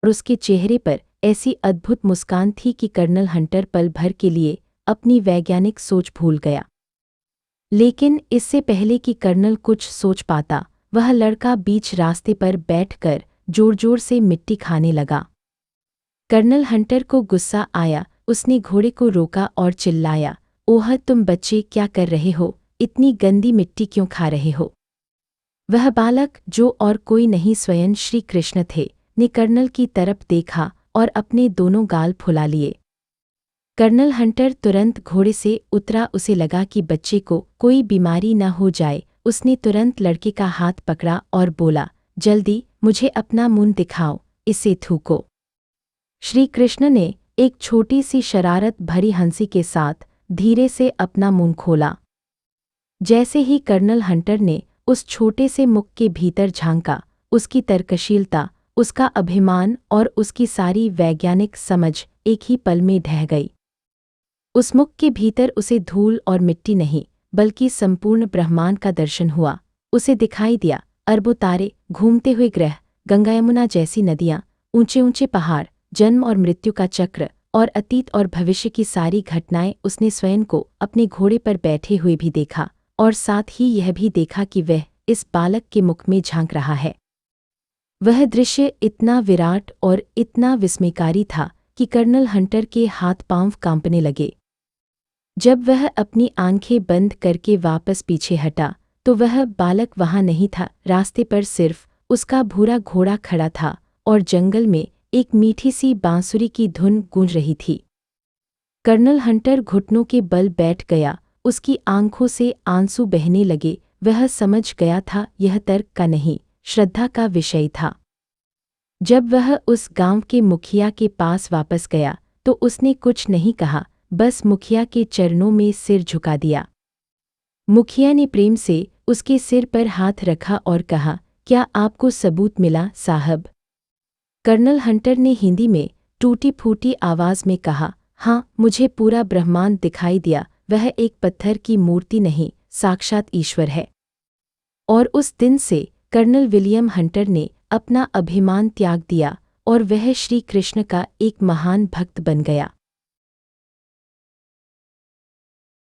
और उसके चेहरे पर ऐसी अद्भुत मुस्कान थी कि कर्नल हंटर पल भर के लिए अपनी वैज्ञानिक सोच भूल गया। लेकिन इससे पहले कि कर्नल कुछ सोच पाता, वह लड़का बीच रास्ते पर बैठकर जोर-जोर से मिट्टी खाने लगा। कर्नल हंटर को गुस्सा आया। उसने घोड़े को रोका और चिल्लाया, ओह तुम बच्चे क्या कर रहे हो? इतनी गंदी मिट्टी क्यों खा रहे हो? वह बालक, जो और कोई नहीं स्वयं श्री कृष्ण थे, ने कर्नल की तरफ देखा और अपने दोनों गाल फुला लिए। कर्नल हंटर तुरंत घोड़े से उतरा। उसे लगा कि बच्चे को कोई बीमारी न हो जाए। उसने तुरंत लड़के का हाथ पकड़ा और बोला, जल्दी मुझे अपना मुंह दिखाओ, इसे थूको। श्री कृष्ण ने एक छोटी सी शरारत भरी हंसी के साथ धीरे से अपना मुंह खोला। जैसे ही कर्नल हंटर ने उस छोटे से मुख के भीतर झांका, उसकी तर्कशीलता, उसका अभिमान और उसकी सारी वैज्ञानिक समझ एक ही पल में ढह गई। उस मुख के भीतर उसे धूल और मिट्टी नहीं, बल्कि संपूर्ण ब्रह्मांड का दर्शन हुआ। उसे दिखाई दिया अरबों तारे, घूमते हुए ग्रह, गंगा यमुना जैसी नदियां, ऊंचे ऊंचे पहाड़, जन्म और मृत्यु का चक्र और अतीत और भविष्य की सारी घटनाएं। उसने स्वयं को अपने घोड़े पर बैठे हुए भी देखा और साथ ही यह भी देखा कि वह इस बालक के मुख में झांक रहा है। वह दृश्य इतना विराट और इतना विस्मयकारी था कि कर्नल हंटर के हाथ पांव कांपने लगे। जब वह अपनी आंखें बंद करके वापस पीछे हटा, तो वह बालक वहां नहीं था। रास्ते पर सिर्फ उसका भूरा घोड़ा खड़ा था और जंगल में एक मीठी सी बांसुरी की धुन गूंज रही थी। कर्नल हंटर घुटनों के बल बैठ गया। उसकी आंखों से आंसू बहने लगे। वह समझ गया था यह तर्क का नहीं, श्रद्धा का विषय था। जब वह उस गांव के मुखिया के पास वापस गया, तो उसने कुछ नहीं कहा, बस मुखिया के चरणों में सिर झुका दिया। मुखिया ने प्रेम से उसके सिर पर हाथ रखा और कहा, क्या आपको सबूत मिला साहब? कर्नल हंटर ने हिंदी में टूटी फूटी आवाज में कहा, हाँ, मुझे पूरा ब्रह्मांड दिखाई दिया। वह एक पत्थर की मूर्ति नहीं, साक्षात ईश्वर है। और उस दिन से कर्नल विलियम हंटर ने अपना अभिमान त्याग दिया और वह श्री कृष्ण का एक महान भक्त बन गया।